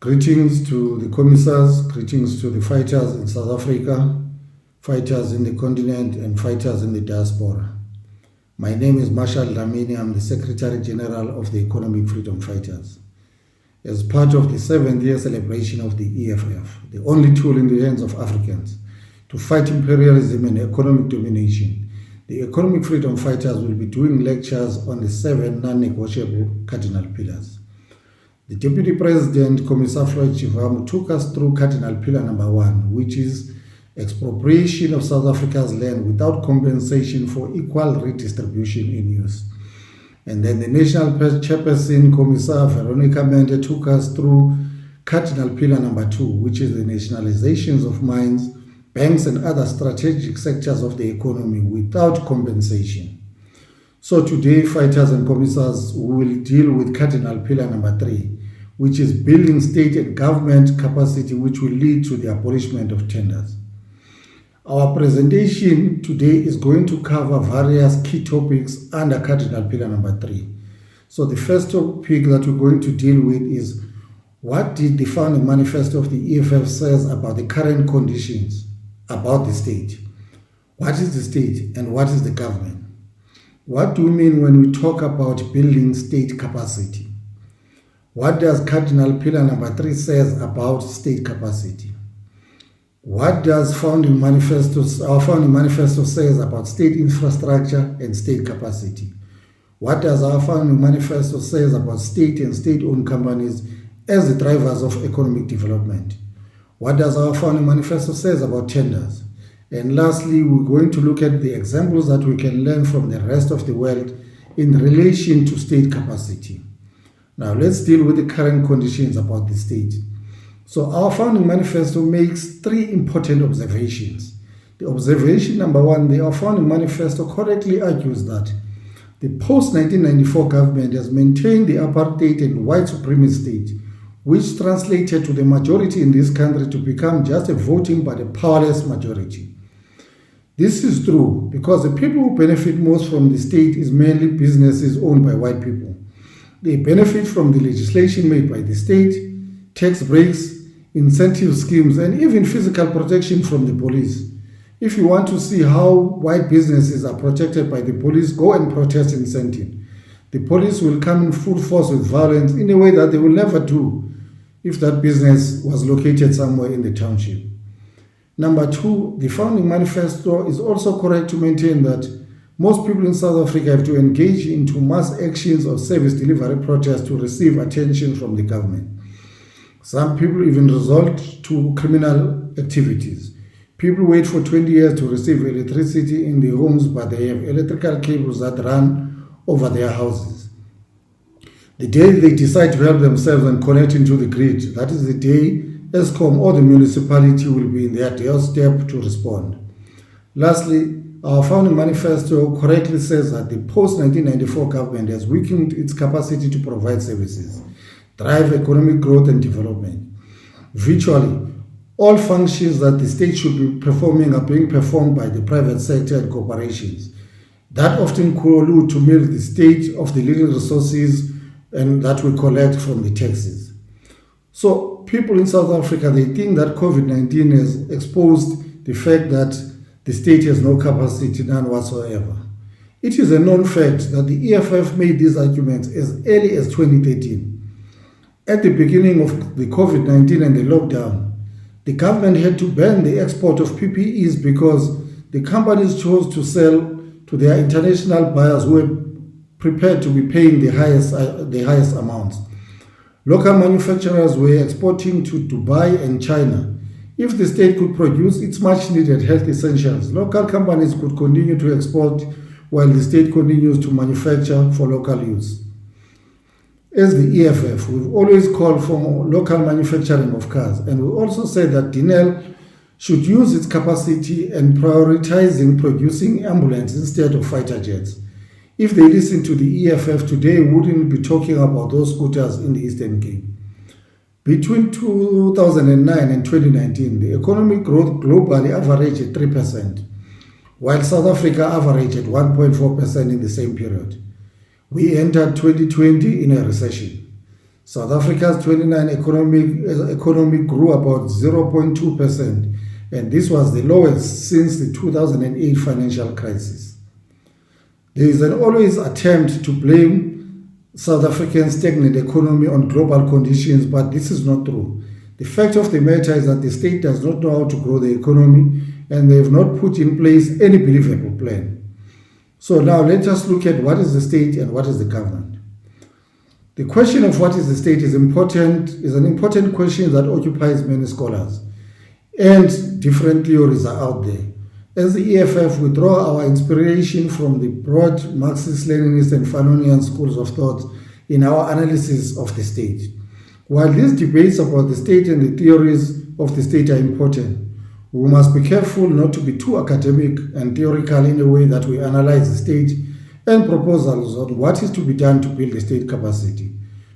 Greetings to the commissars, greetings to the fighters in South Africa, fighters in the continent, and fighters in the diaspora. My name is Marshal Dlamini. I'm the Secretary General of the Economic Freedom Fighters. As part of the 7th year celebration of the EFF, the only tool in the hands of Africans to fight imperialism and economic domination, the Economic Freedom Fighters will be doing lectures on the 7 non-negotiable cardinal pillars. The Deputy President, Commissar Floyd Chivamu, took us through cardinal pillar number 1, which is expropriation of South Africa's land without compensation for equal redistribution in use. And then the National Chairperson, Commissar Veronica Mende, took us through cardinal pillar number 2, which is the nationalizations of mines, banks and other strategic sectors of the economy without compensation. So today, fighters and commissars will deal with cardinal pillar number 3, which is building state and government capacity, which will lead to the abolishment of tenders. Our presentation today is going to cover various key topics under cardinal pillar number 3. So the first topic that we're going to deal with is what did the founding manifesto of the EFF says about the current conditions about the state. What is the state and what is the government? What do we mean when we talk about building state capacity? What does cardinal pillar number 3 says about state capacity? What does our founding manifesto says about state infrastructure and state capacity? What does our founding manifesto says about state and state-owned companies as the drivers of economic development? What does our founding manifesto says about tenders? And lastly, we're going to look at the examples that we can learn from the rest of the world in relation to state capacity. Now, let's deal with the current conditions about the state. So our founding manifesto makes 3 important observations. The observation number 1, our founding manifesto correctly argues that the post-1994 government has maintained the apartheid and white supremacist state, which translated to the majority in this country to become just a voting but a powerless majority. This is true because the people who benefit most from the state is mainly businesses owned by white people. They benefit from the legislation made by the state, tax breaks, incentive schemes, and even physical protection from the police. If you want to see how white businesses are protected by the police, go and protest in Sentin. The police will come in full force with violence in a way that they will never do if that business was located somewhere in the township. Number 2, the founding manifesto is also correct to maintain that most people in South Africa have to engage into mass actions or service delivery protests to receive attention from the government. Some people even resort to criminal activities. People wait for 20 years to receive electricity in their homes, but they have electrical cables that run over their houses. The day they decide to help themselves and connect into the grid, that is the day ESCOM or the municipality will be in their doorstep to respond. Lastly, our founding manifesto correctly says that the post-1994 government has weakened its capacity to provide services, drive economic growth and development. Virtually, all functions that the state should be performing are being performed by the private sector and corporations. That often collude to milk the state of the little resources and that we collect from the taxes. So people in South Africa, they think that COVID-19 has exposed the fact that the state has no capacity, none whatsoever. It is a known fact that the EFF made these arguments as early as 2013. At the beginning of the COVID-19 and the lockdown, the government had to ban the export of PPEs because the companies chose to sell to their international buyers who were prepared to be paying the highest amounts. Local manufacturers were exporting to Dubai and China. If the state could produce its much-needed health essentials, local companies could continue to export while the state continues to manufacture for local use. As the EFF, we've always called for local manufacturing of cars, and we also said that Cardinal should use its capacity and prioritizing producing ambulances instead of fighter jets. If they listen to the EFF today, we wouldn't be talking about those scooters in the Eastern Cape. Between 2009 and 2019, the economic growth globally averaged at 3%, while South Africa averaged at 1.4% in the same period. We entered 2020 in a recession. South Africa's 29 economy grew about 0.2%, and this was the lowest since the 2008 financial crisis. There is an always attempt to blame South Africa's stagnant economy on global conditions, but this is not true. The fact of the matter is that the state does not know how to grow the economy, and they have not put in place any believable plan. So now let us look at what is the state and what is the government. The question of what is the state is an important question that occupies many scholars, and different theories are out there. As the EFF, we draw our inspiration from the broad Marxist, Leninist, and Fanonian schools of thought in our analysis of the state. While these debates about the state and the theories of the state are important, we must be careful not to be too academic and theoretical in the way that we analyze the state and proposals on what is to be done to build the state capacity.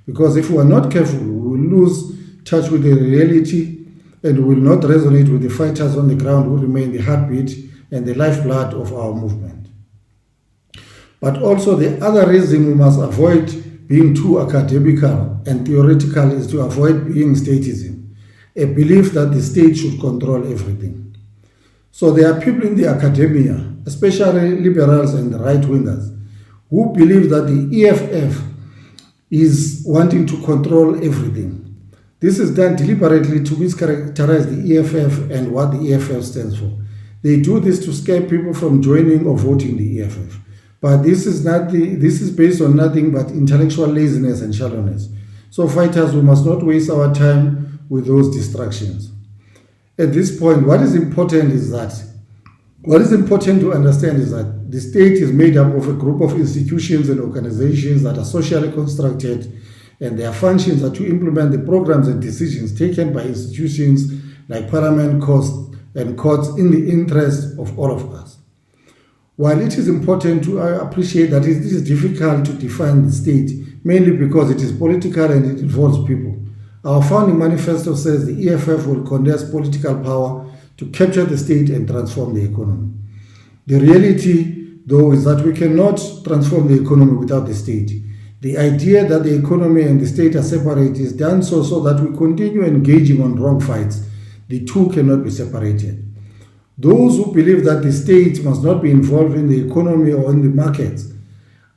Because if we are not careful, we will lose touch with the reality and will not resonate with the fighters on the ground who remain the heartbeat and the lifeblood of our movement. But also the other reason we must avoid being too academical and theoretical is to avoid being statism, a belief that the state should control everything. So there are people in the academia, especially liberals and right-wingers, who believe that the EFF is wanting to control everything. This is done deliberately to mischaracterize the EFF and what the EFF stands for. They do this to scare people from joining or voting the EFF. But this is based on nothing but intellectual laziness and shallowness. So fighters, we must not waste our time with those distractions. At this point, what is important to understand is that the state is made up of a group of institutions and organizations that are socially constructed, and their functions are to implement the programs and decisions taken by institutions like parliament, courts, and courts in the interest of all of us. While it is important to appreciate that it is difficult to define the state, mainly because it is political and it involves people, our founding manifesto says the EFF will contest political power to capture the state and transform the economy. The reality, though, is that we cannot transform the economy without the state. The idea that the economy and the state are separate is done so that we continue engaging on wrong fights. The two cannot be separated. Those who believe that the state must not be involved in the economy or in the markets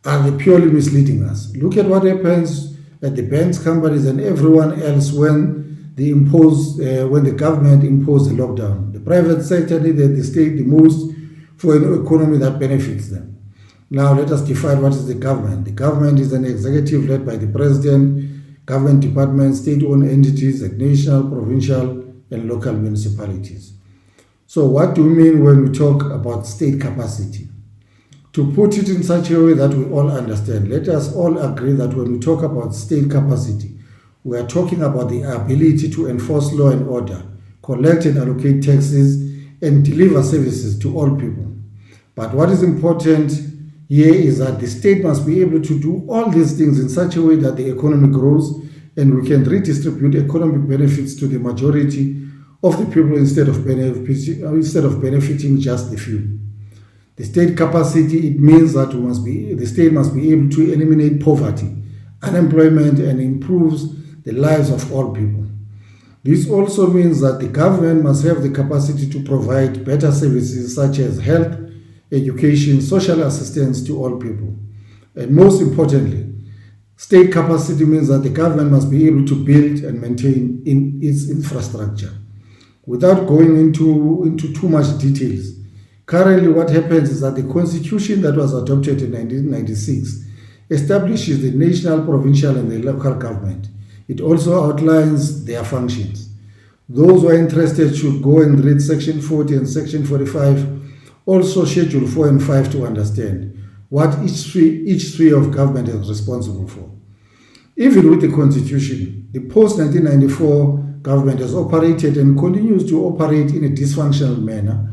are purely misleading us. Look at what happens at the banks, companies, and everyone else when the government imposed a lockdown. The private sector needed the state the most for an economy that benefits them. Now let us define what is the government. The government is an executive led by the president, government departments, state-owned entities like national, provincial, and local municipalities. So what do we mean when we talk about state capacity? To put it in such a way that we all understand, let us all agree that when we talk about state capacity, we are talking about the ability to enforce law and order, collect and allocate taxes, and deliver services to all people. But what is important here is that the state must be able to do all these things in such a way that the economy grows and we can redistribute economic benefits to the majority of the people instead of benefiting just the few. The state capacity, it means that the state must be able to eliminate poverty, unemployment, and improves the lives of all people. This also means that the government must have the capacity to provide better services such as health, education, social assistance to all people. And most importantly, state capacity means that the government must be able to build and maintain its infrastructure. Without going into too much details, currently what happens is that the constitution that was adopted in 1996 establishes the national, provincial, and the local government. It also outlines their functions. Those who are interested should go and read Section 40 and Section 45, also Schedule 4 and 5 to understand what each sphere of government is responsible for. Even with the Constitution, the post-1994 government has operated and continues to operate in a dysfunctional manner.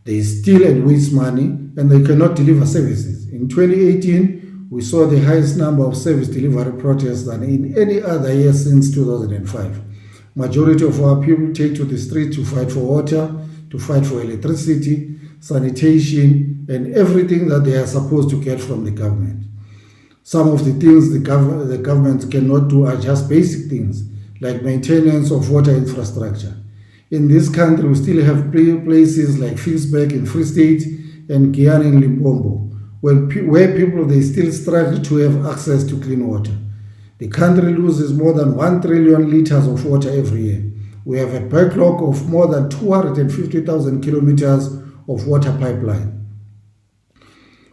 They steal and waste money, and they cannot deliver services. In 2018, we saw the highest number of service delivery protests than in any other year since 2005. Majority of our people take to the street to fight for water, to fight for electricity, sanitation, and everything that they are supposed to get from the government. Some of the things the government cannot do are just basic things, like maintenance of water infrastructure. In this country, we still have places like Finsburg in Free State and Guyana in Limpopo, where people they still struggle to have access to clean water. The country loses more than 1 trillion liters of water every year. We have a backlog of more than 250,000 kilometers of water pipeline.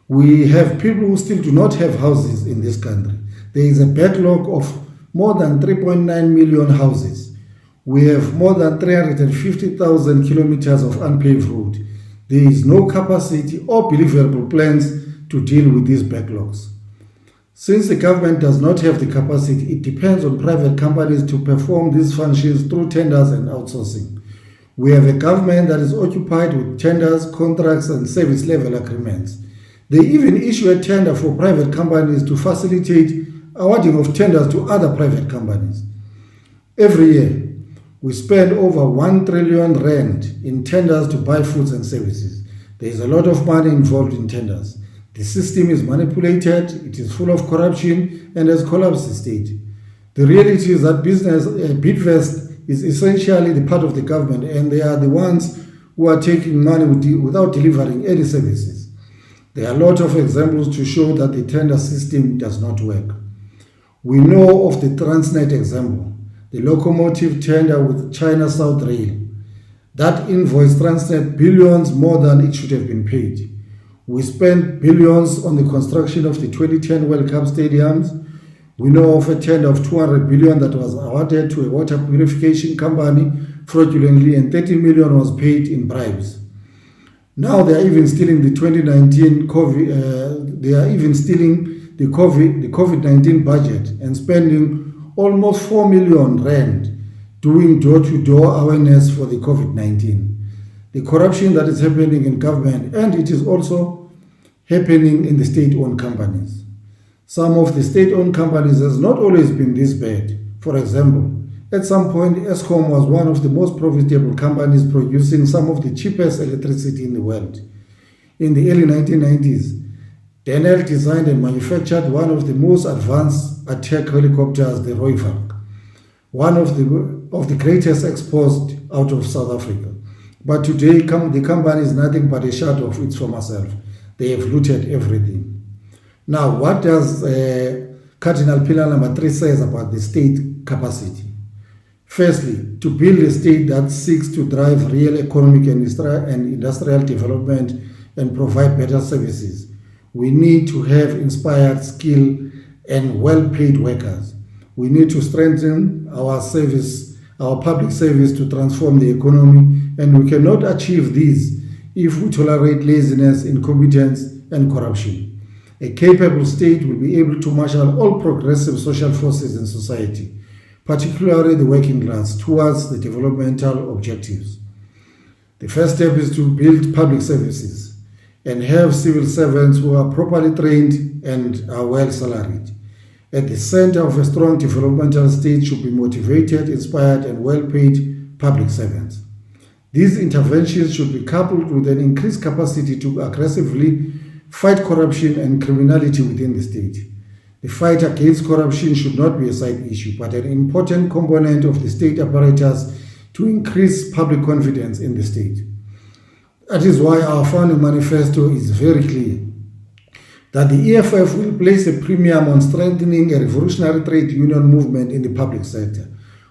We have people who still do not have houses in this country. There is a backlog of more than 3.9 million houses. We have more than 350,000 kilometers of unpaved road. There is no capacity or believable plans to deal with these backlogs. Since the government does not have the capacity, it depends on private companies to perform these functions through tenders and outsourcing. We have a government that is occupied with tenders, contracts, and service level agreements. They even issue a tender for private companies to facilitate awarding of tenders to other private companies. Every year, we spend over 1 trillion rand in tenders to buy goods and services. There is a lot of money involved in tenders. The system is manipulated, it is full of corruption, and has collapsed the state. The reality is that Bidvest is essentially the part of the government, and they are the ones who are taking money without delivering any services. There are a lot of examples to show that the tender system does not work. We know of the Transnet example, the locomotive tender with China South Rail. That invoiced Transnet billions more than it should have been paid. We spent billions on the construction of the 2010 World Cup stadiums. We know of a tender of 200 billion that was awarded to a water purification company fraudulently, and 30 million was paid in bribes. Now they are even stealing the 2019 COVID. They are even stealing the COVID-19 budget and spending almost 4 million rand doing door-to-door awareness for the COVID-19. The corruption that is happening in government, and it is also happening in the state-owned companies. Some of the state-owned companies has not always been this bad. For example, at some point, Eskom was one of the most profitable companies producing some of the cheapest electricity in the world. In the early 1990s, Daniel designed and manufactured one of the most advanced attack helicopters, the Rooivalk, one of the greatest exports out of South Africa. But today, the company is nothing but a shadow of its former self. They have looted everything. Now, what does Cardinal Pillar number 3 says about the state capacity? Firstly, to build a state that seeks to drive real economic and industrial development and provide better services, we need to have inspired, skilled, and well-paid workers. We need to strengthen our public service to transform the economy, and we cannot achieve this if we tolerate laziness, incompetence, and corruption. A capable state will be able to marshal all progressive social forces in society, particularly the working class, towards the developmental objectives. The first step is to build public services and have civil servants who are properly trained and are well salaried. At the center of a strong developmental state should be motivated, inspired, and well-paid public servants. These interventions should be coupled with an increased capacity to aggressively fight corruption and criminality within the state. The fight against corruption should not be a side issue, but an important component of the state apparatus to increase public confidence in the state. That is why our founding manifesto is very clear, that the EFF will place a premium on strengthening a revolutionary trade union movement in the public sector,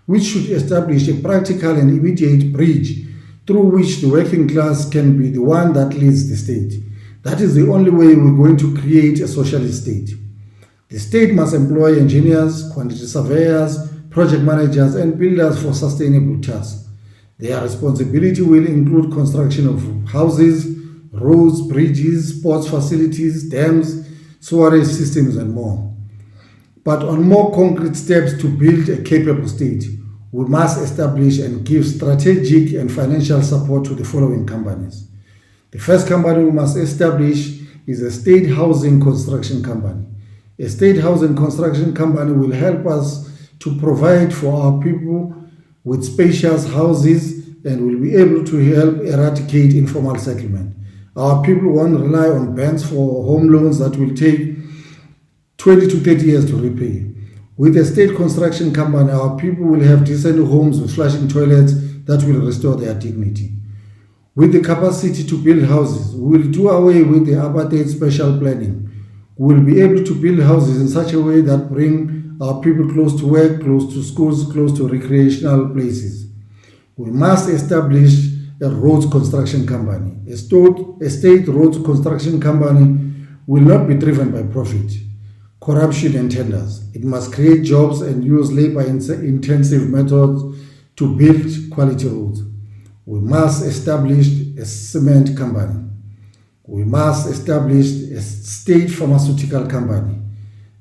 which should establish a practical and immediate bridge through which the working class can be the one that leads the state. That is the only way we're going to create a socialist state. The state must employ engineers, quantity surveyors, project managers, and builders for sustainable tasks. Their responsibility will include construction of houses, roads, bridges, sports facilities, dams, sewerage systems, and more. But on more concrete steps to build a capable state, we must establish and give strategic and financial support to the following companies. The first company we must establish is a state housing construction company. A state housing construction company will help us to provide for our people with spacious houses and will be able to help eradicate informal settlement. Our people won't rely on banks for home loans that will take 20 to 30 years to repay. With a state construction company, our people will have decent homes with flushing toilets that will restore their dignity. With the capacity to build houses, we will do away with the apartheid special planning. We will be able to build houses in such a way that bring our people close to work, close to schools, close to recreational places. We must establish a roads construction company. A state roads construction company will not be driven by profit, corruption and tenders. It must create jobs and use labor-intensive methods to build quality roads. We must establish a cement company. We must establish a state pharmaceutical company.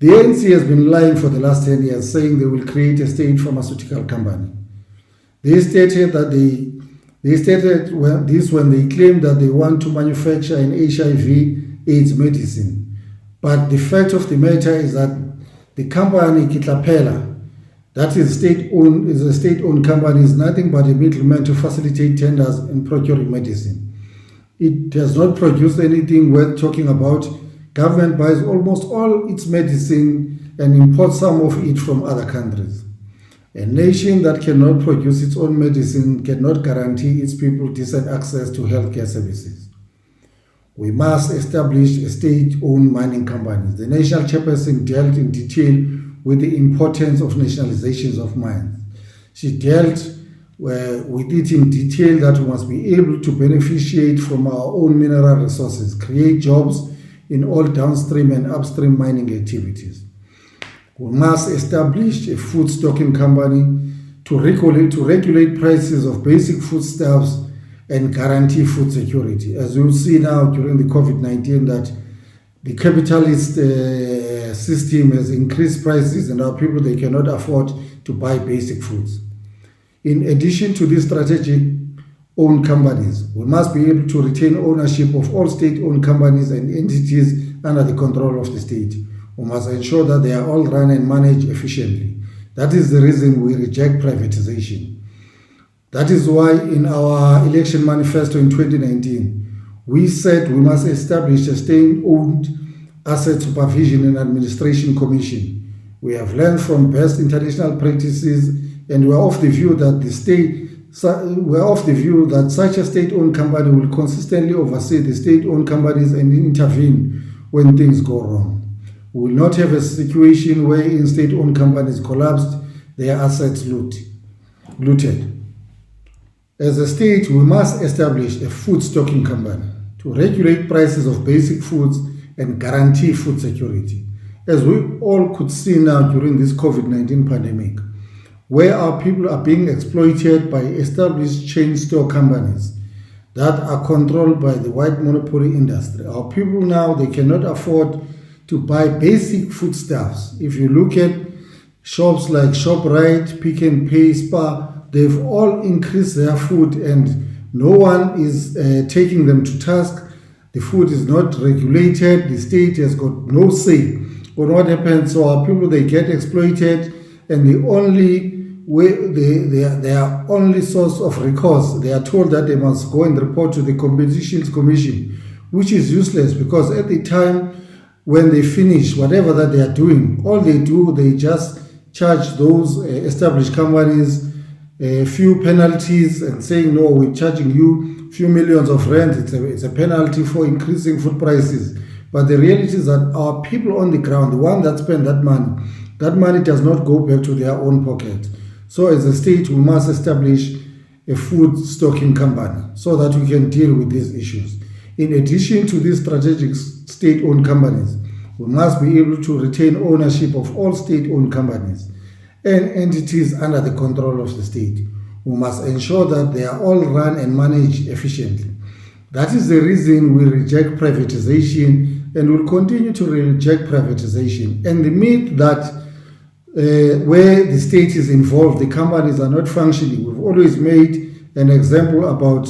The ANC has been lying for the last 10 years, saying they will create a state pharmaceutical company. They stated this when they claimed that they want to manufacture an HIV/AIDS medicine. But the fact of the matter is that the company Kitlapela, that is a state-owned company, is nothing but a middleman to facilitate tenders in procuring medicine. It does not produce anything worth talking about. Government buys almost all its medicine and imports some of it from other countries. A nation that cannot produce its own medicine cannot guarantee its people decent access to healthcare services. We must establish a state-owned mining company. The national chairperson dealt in detail with the importance of nationalizations of mines. She dealt with it in detail that we must be able to beneficiate from our own mineral resources, create jobs in all downstream and upstream mining activities. We must establish a food stocking company to regulate prices of basic foodstuffs and guarantee food security. As you see now during the COVID-19, that the capitalist system has increased prices and our people, they cannot afford to buy basic foods. In addition to these strategic owned companies, we must be able to retain ownership of all state-owned companies and entities under the control of the state. We must ensure that they are all run and managed efficiently. That is the reason we reject privatization. That is why in our election manifesto in 2019, we said we must establish a state-owned Asset Supervision and Administration Commission. We have learned from best international practices, and we are of the view that such a state-owned company will consistently oversee the state-owned companies and intervene when things go wrong. We will not have a situation where state-owned companies collapsed, their assets looted. As a state, we must establish a food stocking company to regulate prices of basic foods and guarantee food security. As we all could see now during this COVID-19 pandemic, where our people are being exploited by established chain store companies that are controlled by the white monopoly industry. Our people now, they cannot afford to buy basic foodstuffs. If you look at shops like ShopRite, Pick n Pay, Spar, they've all increased their food and no one is taking them to task. The food is not regulated. The state has got no say on what happens. So our people, they get exploited, and the only way, their only source of recourse, they are told that they must go and report to the Competitions Commission, which is useless because at the time when they finish whatever that they are doing, all they do, they just charge those established companies a few penalties and saying, no, we're charging you few millions of rent. It's a penalty for increasing food prices. But the reality is that our people on the ground, the one that spend that money does not go back to their own pocket. So as a state, we must establish a food stocking company so that we can deal with these issues. In addition to these strategic state-owned companies, we must be able to retain ownership of all state-owned companies and entities under the control of the state. We must ensure that they are all run and managed efficiently. That is the reason we reject privatization and will continue to reject privatization. And the myth that where the state is involved, the companies are not functioning. We've always made an example about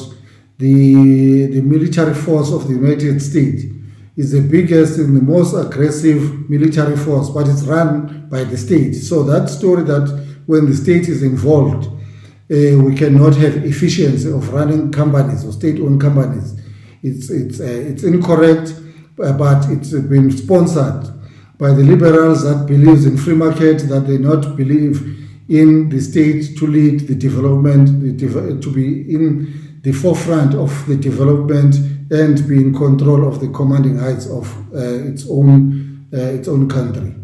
the military force of the United States. It's the biggest and the most aggressive military force, but it's run by the state. So that story that when the state is involved, we cannot have efficiency of running companies or state-owned companies. It's incorrect, but it's been sponsored by the liberals that believes in free market, that they not believe in the state to lead the development, to be in the forefront of the development and be in control of the commanding heights of its own country.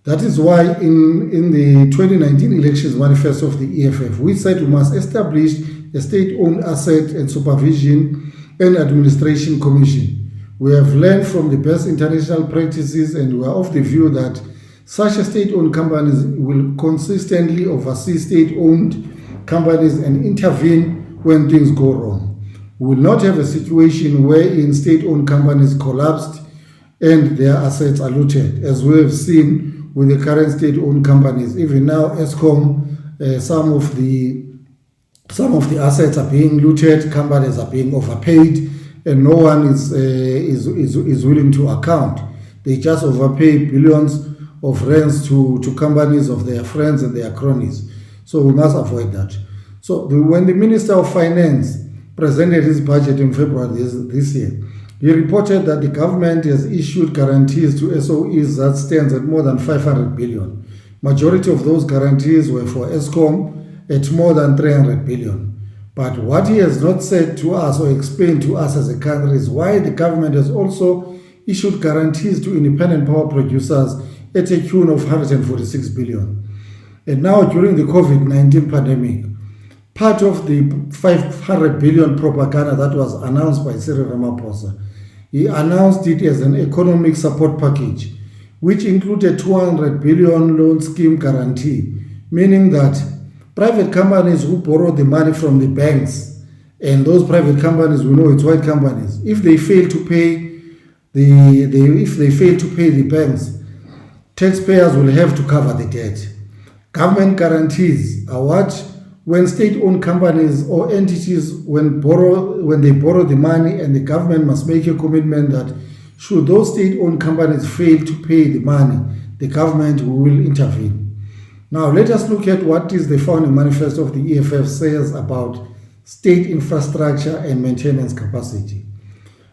That is why in the 2019 elections manifesto of the EFF, we said we must establish a state-owned asset and supervision and administration commission. We have learned from the best international practices, and we are of the view that such a state-owned companies will consistently oversee state-owned companies and intervene when things go wrong. We will not have a situation wherein state-owned companies collapsed and their assets are looted, as we have seen with the current state-owned companies. Even now, ESCOM, some of the assets are being looted, companies are being overpaid, and no one is willing to account. They just overpay billions of rands to companies of their friends and their cronies. So we must avoid that. So when the Minister of Finance presented his budget in February this year, he reported that the government has issued guarantees to SOEs that stands at more than 500 billion. Majority of those guarantees were for ESCOM at more than 300 billion. But what he has not said to us or explained to us as a country is why the government has also issued guarantees to independent power producers at a tune of 146 billion. And now during the COVID-19 pandemic, part of the 500 billion propaganda that was announced by Cyril Ramaphosa, he announced it as an economic support package, which included 200 billion loan scheme guarantee, meaning that private companies who borrow the money from the banks, and those private companies, we know it's white companies, if they fail to pay the banks, taxpayers will have to cover the debt. Government guarantees are what, when state-owned companies or entities, when they borrow the money, and the government must make a commitment that should those state-owned companies fail to pay the money, the government will intervene. Now let us look at what is the founding manifesto of the EFF says about state infrastructure and maintenance capacity.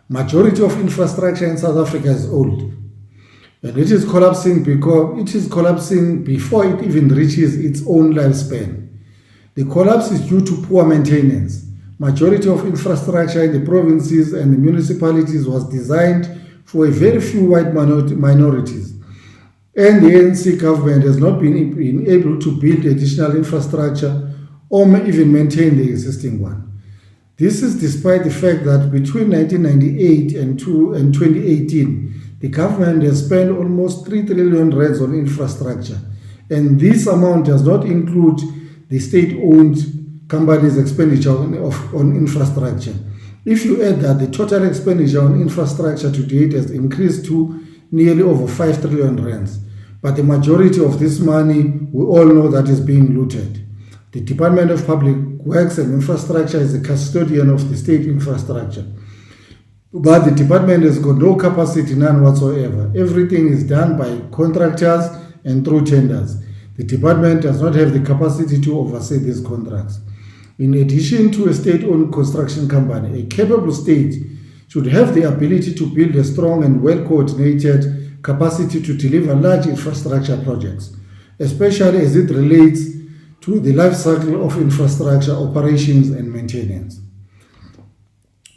Majority of infrastructure in South Africa is old, and it is collapsing before it even reaches its own lifespan. The collapse is due to poor maintenance. Majority of infrastructure in the provinces and the municipalities was designed for a very few white minorities. And the ANC government has not been able to build additional infrastructure or even maintain the existing one. This is despite the fact that between 1998 and 2018, the government has spent almost 3 trillion rands on infrastructure. And this amount does not include the state-owned companies' expenditure on infrastructure. If you add that, the total expenditure on infrastructure to date has increased to nearly over 5 trillion rands. But the majority of this money, we all know that is being looted. The Department of Public Works and Infrastructure is the custodian of the state infrastructure. But the department has got no capacity, none whatsoever. Everything is done by contractors and through tenders. The department does not have the capacity to oversee these contracts. In addition to a state-owned construction company, a capable state should have the ability to build a strong and well-coordinated capacity to deliver large infrastructure projects, especially as it relates to the life cycle of infrastructure operations and maintenance.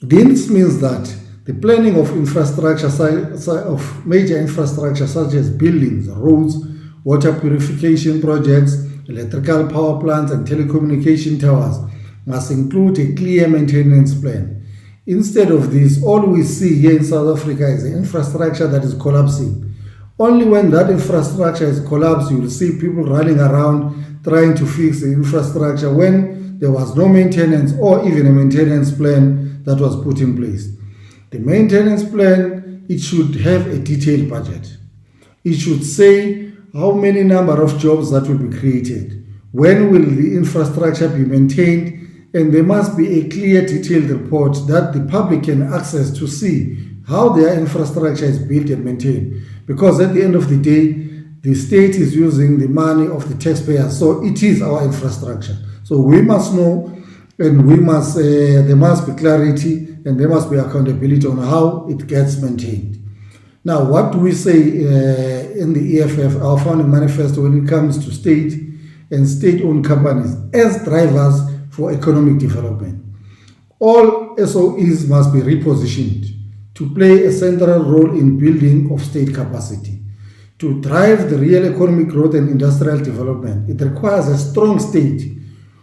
This means that the planning of infrastructure, of major infrastructure such as buildings, roads, water purification projects, electrical power plants, and telecommunication towers must include a clear maintenance plan. Instead of this, all we see here in South Africa is an infrastructure that is collapsing. Only when that infrastructure is collapsed, you will see people running around trying to fix the infrastructure when there was no maintenance or even a maintenance plan that was put in place. The maintenance plan, it should have a detailed budget. It should say how many number of jobs that will be created, when will the infrastructure be maintained, and there must be a clear detailed report that the public can access to see how their infrastructure is built and maintained. Because at the end of the day, the state is using the money of the taxpayers, so it is our infrastructure. So we must know, and there must be clarity, and there must be accountability on how it gets maintained. Now, what do we say in the EFF, our founding manifesto, when it comes to state and state-owned companies as drivers for economic development? All SOEs must be repositioned to play a central role in building of state capacity. To drive the real economic growth and industrial development, it requires a strong state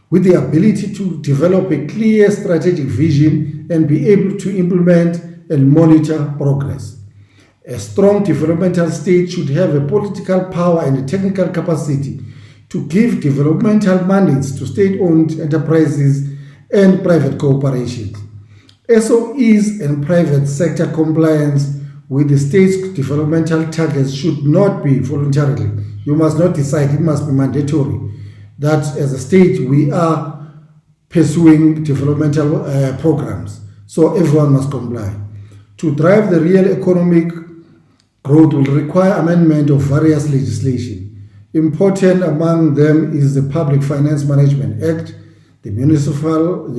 with the ability to develop a clear strategic vision and be able to implement and monitor progress. A strong developmental state should have a political power and a technical capacity to give developmental mandates to state-owned enterprises and private corporations. SOEs and private sector compliance with the state's developmental targets should not be voluntarily. You must not decide, it must be mandatory that as a state we are pursuing developmental programs. So everyone must comply. To drive the real economic growth will require amendment of various legislation. Important among them is the Public Finance Management Act, the Municipal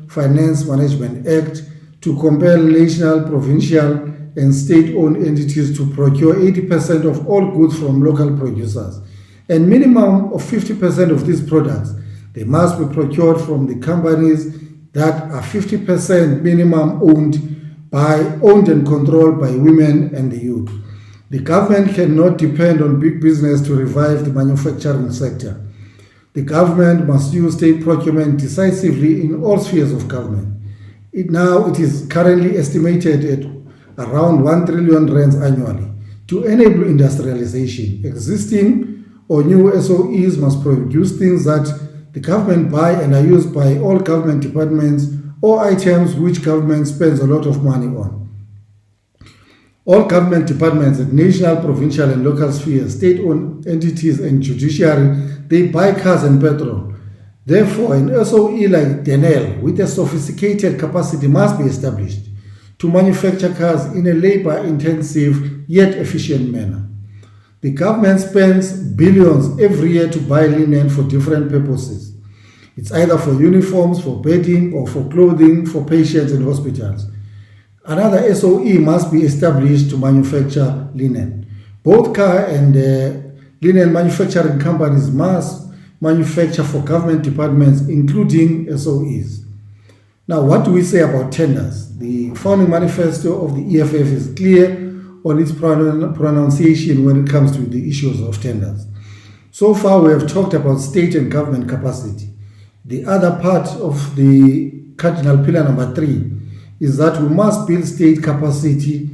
Finance Management Act, to compel national, provincial, and state-owned entities to procure 80% of all goods from local producers, and minimum of 50% of these products. They must be procured from the companies that are 50% minimum owned and controlled by women and the youth. The government cannot depend on big business to revive the manufacturing sector. The government must use state procurement decisively in all spheres of government. It is currently estimated at around 1 trillion rands annually. To enable industrialization, existing or new SOEs must produce things that the government buy and are used by all government departments, or items which government spends a lot of money on. All government departments at national, provincial, and local spheres, state-owned entities, and judiciary, they buy cars and petrol. Therefore, an SOE like Cardinal with a sophisticated capacity must be established to manufacture cars in a labor-intensive yet efficient manner. The government spends billions every year to buy linen for different purposes. It's either for uniforms, for bedding, or for clothing for patients in hospitals. Another SOE must be established to manufacture linen. Both car and linen manufacturing companies must manufacture for government departments, including SOEs. Now, what do we say about tenders? The founding manifesto of the EFF is clear on its pronunciation when it comes to the issues of tenders. So far, we have talked about state and government capacity. The other part of the Cardinal pillar number 3 is that we must build state capacity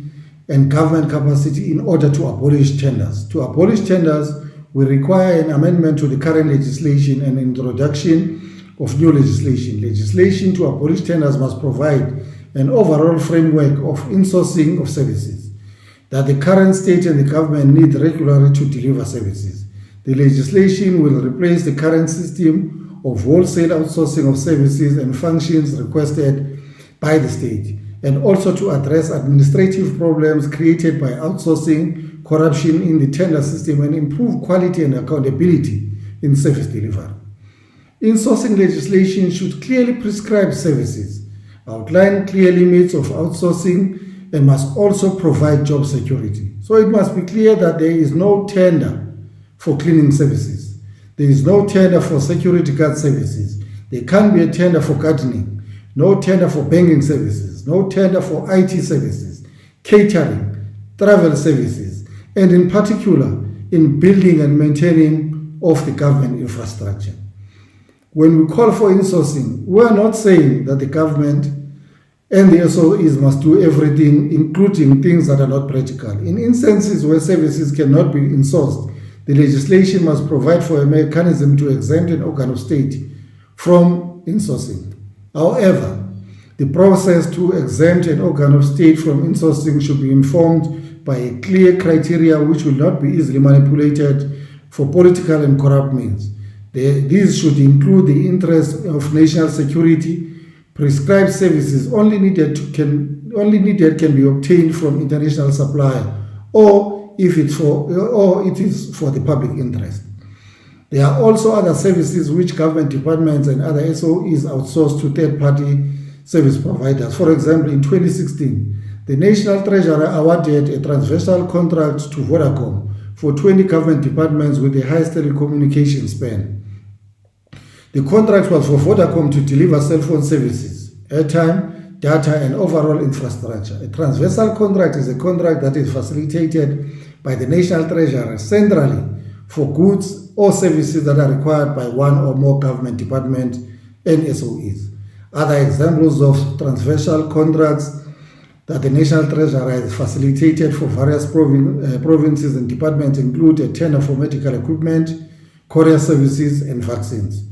and government capacity in order to abolish tenders. To abolish tenders, we require an amendment to the current legislation and introduction of new legislation. Legislation to abolish tenders must provide an overall framework of insourcing of services that the current state and the government need regularly to deliver services. The legislation will replace the current system of wholesale outsourcing of services and functions requested by the state, and also to address administrative problems created by outsourcing, corruption in the tender system, and improve quality and accountability in service delivery. Insourcing legislation should clearly prescribe services, outline clear limits of outsourcing, and must also provide job security. So it must be clear that there is no tender for cleaning services. There is no tender for security guard services. There can't be a tender for gardening, no tender for banking services, no tender for IT services, catering, travel services, and in particular, in building and maintaining of the government infrastructure. When we call for insourcing, we are not saying that the government and the SOEs must do everything, including things that are not practical. In instances where services cannot be insourced, the legislation must provide for a mechanism to exempt an organ of state from insourcing. However, the process to exempt an organ of state from insourcing should be informed by a clear criteria which will not be easily manipulated for political and corrupt means. These should include the interest of national security. Prescribed services only needed can be obtained from international supplier, or it is for the public interest. There are also other services which government departments and other SOEs outsource to third-party service providers. For example, in 2016, the National Treasury awarded a transversal contract to Vodacom for 20 government departments with the highest telecommunication span. The contract was for Vodacom to deliver cell phone services, airtime, data, and overall infrastructure. A transversal contract is a contract that is facilitated by the National Treasury centrally for goods or services that are required by one or more government departments and SOEs. Other examples of transversal contracts that the National Treasury has facilitated for various provinces and departments include a tender for medical equipment, courier services, and vaccines.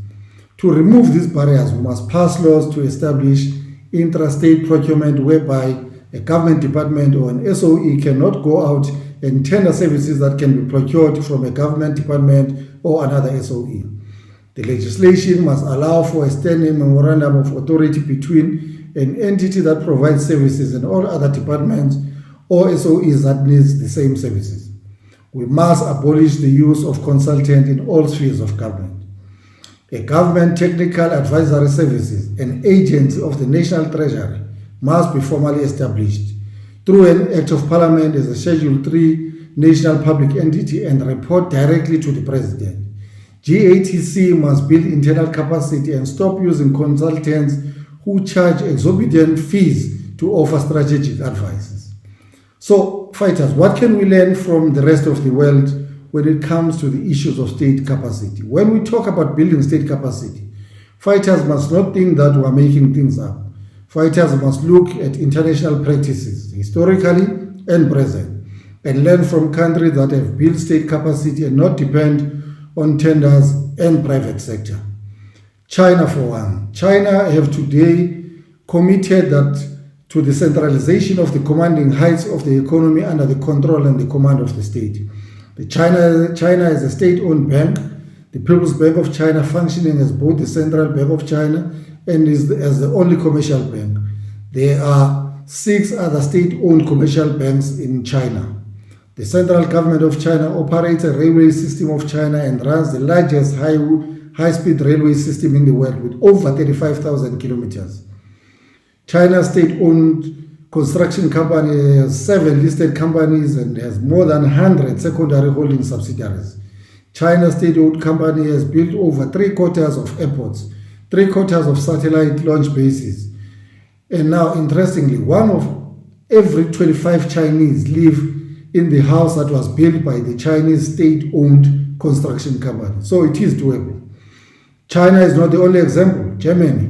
To remove these barriers, we must pass laws to establish intrastate procurement whereby a government department or an SOE cannot go out and tender services that can be procured from a government department or another SOE. The legislation must allow for a standing memorandum of authority between an entity that provides services and all other departments or SOEs that needs the same services. We must abolish the use of consultants in all spheres of government. A government technical advisory services, an agency of the National Treasury, must be formally established through an Act of Parliament as a Schedule 3 national public entity and report directly to the President. GATC must build internal capacity and stop using consultants who charge exorbitant fees to offer strategic advices. So, fighters, what can we learn from the rest of the world when it comes to the issues of state capacity? When we talk about building state capacity, fighters must not think that we are making things up. Fighters must look at international practices, historically and present, and learn from countries that have built state capacity and not depend on tenders and private sector. China, for one. China have today committed that to the centralization of the commanding heights of the economy under the control and the command of the state. China is a state-owned bank, the People's Bank of China functioning as both the Central Bank of China and as the only commercial bank. There are 6 other state-owned commercial banks in China. The central government of China operates a railway system of China and runs the largest high-speed railway system in the world with over 35,000 kilometers. China's state-owned construction company has 7 listed companies and has more than 100 secondary holding subsidiaries. China's state-owned company has built over 3/4 of airports, 3/4 of satellite launch bases. And now, interestingly, 1 of every 25 Chinese live in the house that was built by the Chinese state-owned construction company. So it is doable. China is not the only example. Germany.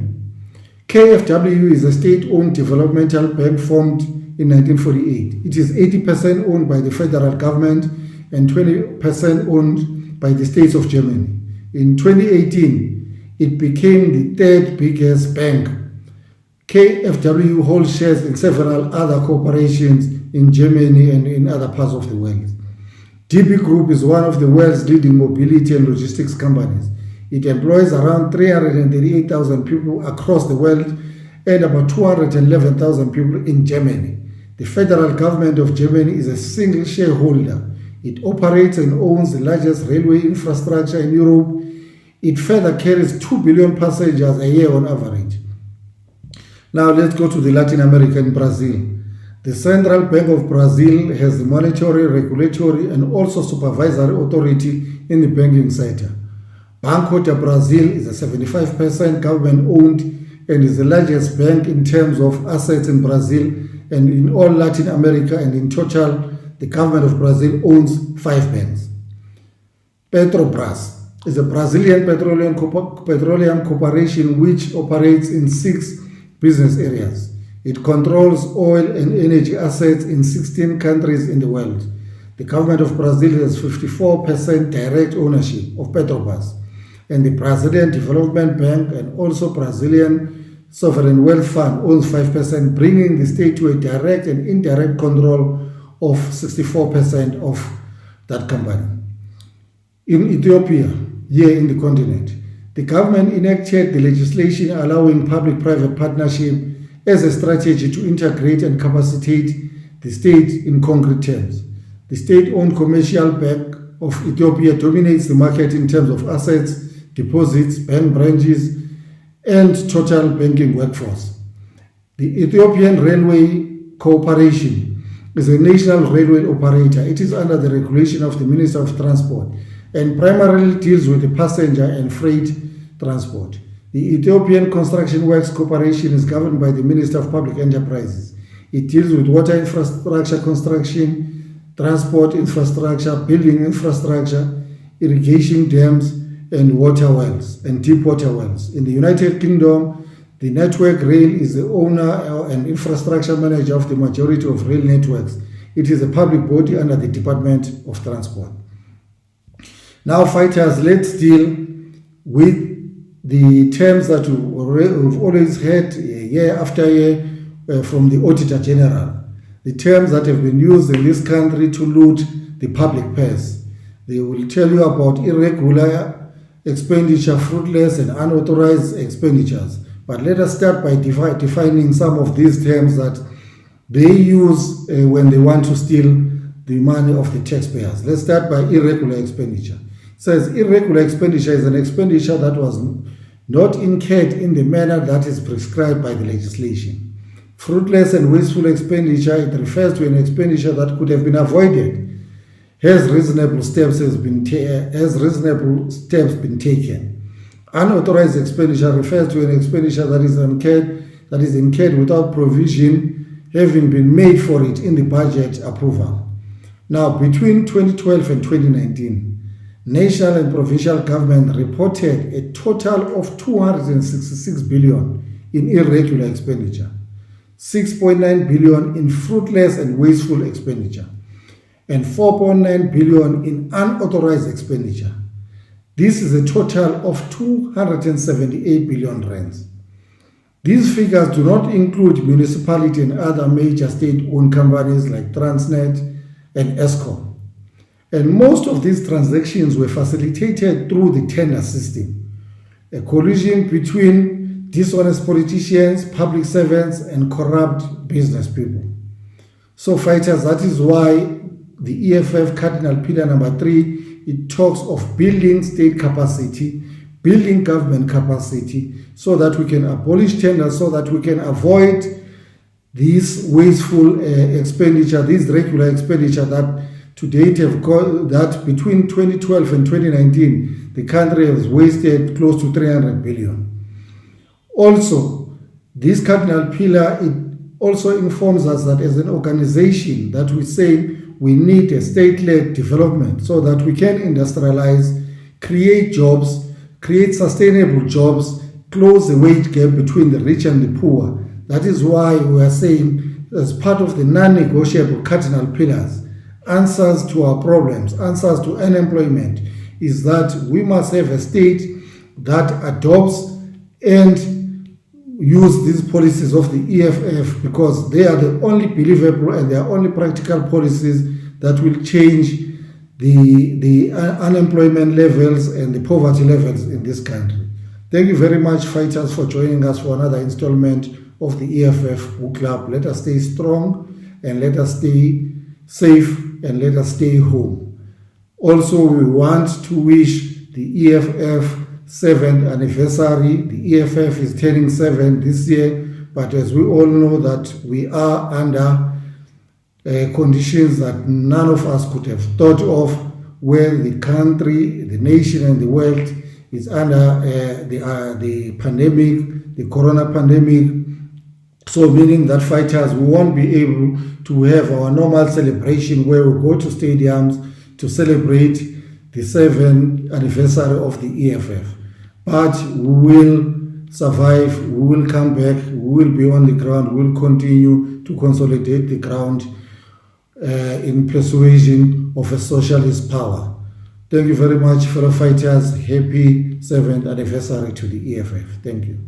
KfW is a state-owned developmental bank formed in 1948. It is 80% owned by the federal government and 20% owned by the states of Germany. In 2018, it became the 3rd biggest bank. KfW holds shares in several other corporations in Germany and in other parts of the world. DB Group is one of the world's leading mobility and logistics companies. It employs around 338,000 people across the world and about 211,000 people in Germany. The federal government of Germany is a single shareholder. It operates and owns the largest railway infrastructure in Europe. It further carries 2 billion passengers a year on average. Now let's go to the Latin America in Brazil. The Central Bank of Brazil has the monetary, regulatory, and also supervisory authority in the banking sector. Banco do Brasil is a 75% government-owned and is the largest bank in terms of assets in Brazil and in all Latin America, and in total, the government of Brazil owns 5 banks. Petrobras is a Brazilian petroleum corporation which operates in 6 business areas. It controls oil and energy assets in 16 countries in the world. The government of Brazil has 54% direct ownership of Petrobras, and the Brazilian Development Bank and also Brazilian Sovereign Wealth Fund owns 5%, bringing the state to a direct and indirect control of 64% of that company. In Ethiopia, here in the continent, the government enacted the legislation allowing public-private partnership as a strategy to integrate and capacitate the state in concrete terms. The state-owned commercial bank of Ethiopia dominates the market in terms of assets, deposits, bank branches, and total banking workforce. The Ethiopian Railway Corporation is a national railway operator. It is under the regulation of the Minister of Transport and primarily deals with the passenger and freight transport. The Ethiopian Construction Works Corporation is governed by the Minister of Public Enterprises. It deals with water infrastructure construction, transport infrastructure, building infrastructure, irrigation dams, and water wells and deep water wells. In the United Kingdom, the Network Rail is the owner and infrastructure manager of the majority of rail networks. It is a public body under the Department of Transport. Now, fighters, let's deal with the terms that we've always heard year after year from the Auditor General. The terms that have been used in this country to loot the public purse. They will tell you about irregular expenditure, fruitless and unauthorized expenditures. But let us start by defining some of these terms that they use when they want to steal the money of the taxpayers. Let's start by irregular expenditure. It says irregular expenditure is an expenditure that was not incurred in the manner that is prescribed by the legislation. Fruitless and wasteful expenditure, it refers to an expenditure that could have been avoided has reasonable steps been taken. Unauthorized expenditure refers to an expenditure that is incurred without provision having been made for it in the budget approval. Now, between 2012 and 2019, national and provincial government reported a total of 266 billion in irregular expenditure, 6.9 billion in fruitless and wasteful expenditure, and 4.9 billion in unauthorized expenditure. This is a total of 278 billion rands. These figures do not include municipality and other major state-owned companies like Transnet and Eskom. And most of these transactions were facilitated through the tender system, a collusion between dishonest politicians, public servants, and corrupt business people. So, fighters, that is why the EFF Cardinal Pillar number 3, it talks of building state capacity, building government capacity, so that we can abolish tenders, so that we can avoid this wasteful expenditure, this regular expenditure that to date have got, that between 2012 and 2019, the country has wasted close to 300 billion. Also, this Cardinal Pillar, it also informs us that as an organization that we say we need a state-led development so that we can industrialize, create jobs, create sustainable jobs, close the wage gap between the rich and the poor. That is why we are saying, as part of the non-negotiable cardinal pillars, answers to our problems, answers to unemployment, is that we must have a state that adopts and use these policies of the EFF, because they are the only believable and they are only practical policies that will change the unemployment levels and the poverty levels in this country. Thank you very much, fighters, for joining us for another installment of the EFF Book Club. Let us stay strong and let us stay safe and let us stay home. Also, we want to wish the EFF 7th anniversary. The EFF is turning 7 this year, but as we all know that we are under conditions that none of us could have thought of, where the country, the nation and the world is under the pandemic, the corona pandemic. So meaning that fighters, we won't be able to have our normal celebration where we go to stadiums to celebrate the 7th anniversary of the EFF. But we will survive, we will come back, we will be on the ground, we will continue to consolidate the ground in persuasion of a socialist power. Thank you very much, fellow fighters. Happy 7th anniversary to the EFF. Thank you.